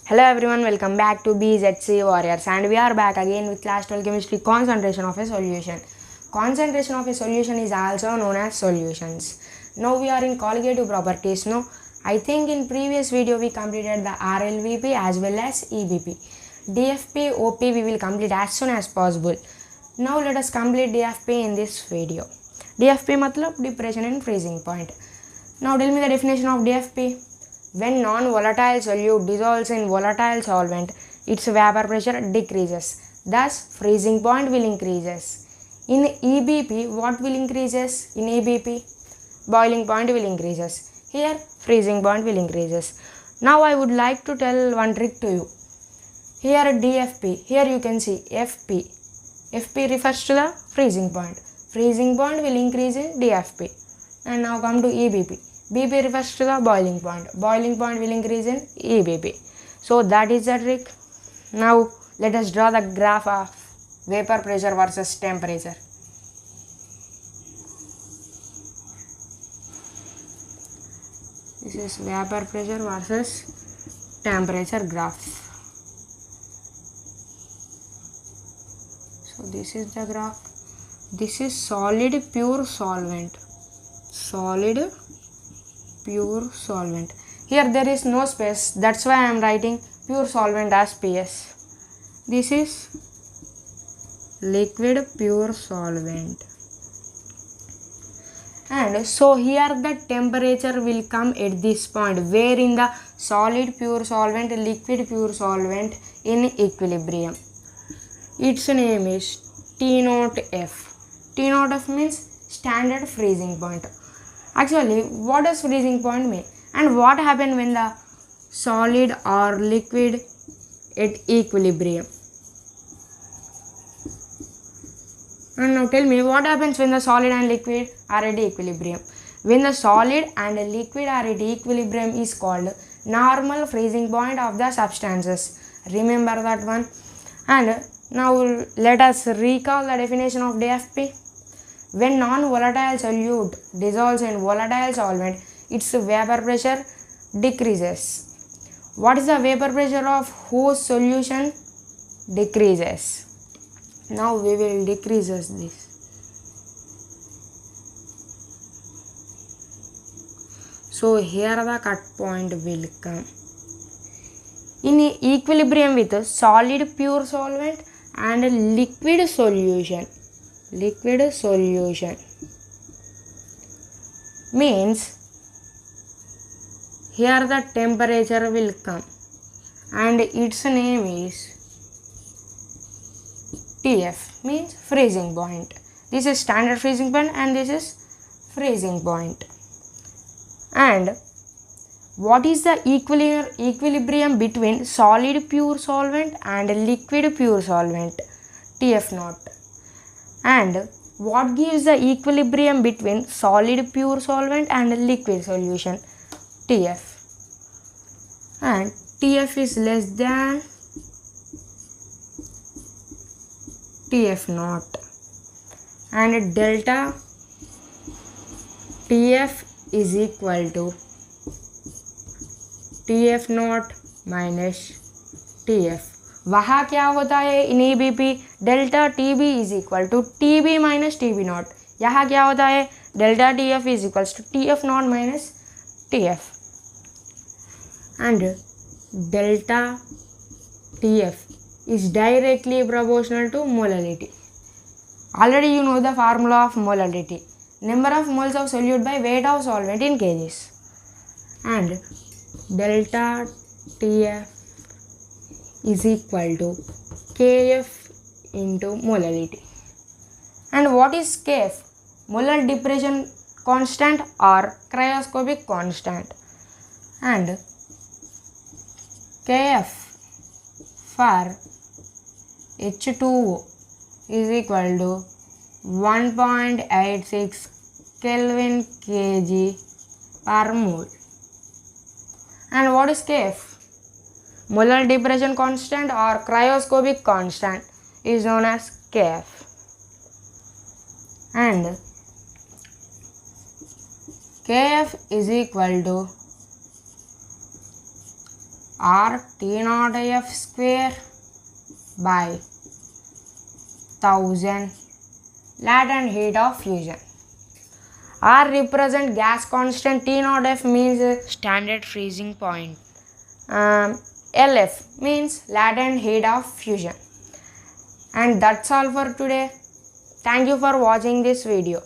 Hello everyone, welcome back to BZC Warriors, and we are back again with class 12 chemistry concentration of a solution. Concentration of a solution is also known as solutions. Now we are in colligative properties. No, I think in previous video we completed the RLVP as well as EBP. DFP, OP we will complete as soon as possible. Now let us complete DFP in this video. DFP matlab depression and freezing point. Now tell me the definition of DFP. When non-volatile solute dissolves in volatile solvent, its vapor pressure decreases. Thus, freezing point will increases. In EBP, what will increases? In EBP, boiling point will increases. Here, freezing point will increases. Now, I would like to tell one trick to you. Here DFP, here you can see FP. FP refers to the freezing point. Freezing point will increase in DFP. And now come to EBP. BP refers to the boiling point. Boiling point will increase in EBP. So that is the trick. Now let us draw the graph of vapor pressure versus temperature. This is vapor pressure versus temperature graph. So this is the graph. This is solid pure solvent. Solid pure solvent. Here there is no space, that's why I am writing pure solvent as PS. This is liquid pure solvent. And so here the temperature will come at this point, where in the solid pure solvent, liquid pure solvent in equilibrium. Its name is T0F. T0F means standard freezing point. Actually, what does freezing point mean? And what happens when the solid or liquid at equilibrium? And now tell me, what happens when the solid and liquid are at equilibrium? When the solid and liquid are at equilibrium is called normal freezing point of the substances. Remember that one. And now let us recall the definition of DFP. When non-volatile solute dissolves in volatile solvent, its vapor pressure decreases. What is the vapor pressure of whose solution? Decreases. Now we will decrease this. So here the cut point will come. In equilibrium with solid pure solvent and liquid solution. Liquid solution means here the temperature will come and its name is TF, means freezing point. This is standard freezing point and this is freezing point. And what is the equilibrium between solid pure solvent and liquid pure solvent? TF0. And what gives the equilibrium between solid pure solvent and liquid solution? TF. And TF is less than TF0. And delta TF is equal to TF0 minus TF. वहाँ क्या होता है in EBP? Delta TB is equal to TB minus TB nought. यहाँ क्या होता है? Delta TF is equals to TF nought minus TF. And delta TF is directly proportional to molality. Already you know the formula of molality. Number of moles of solute by weight of solvent in kgs. And delta TF is equal to Kf into molality. And what is Kf? Molar depression constant or cryoscopic constant. And Kf for H2O is equal to 1.86 Kelvin kg per mole. And what is Kf? Molar depression constant or cryoscopic constant is known as Kf. And Kf is equal to or T naught F square by 1000 latent heat of fusion. R represent gas constant, T naught F means standard freezing point. LF means latent heat of fusion. And that's all for today. Thank you for watching this video.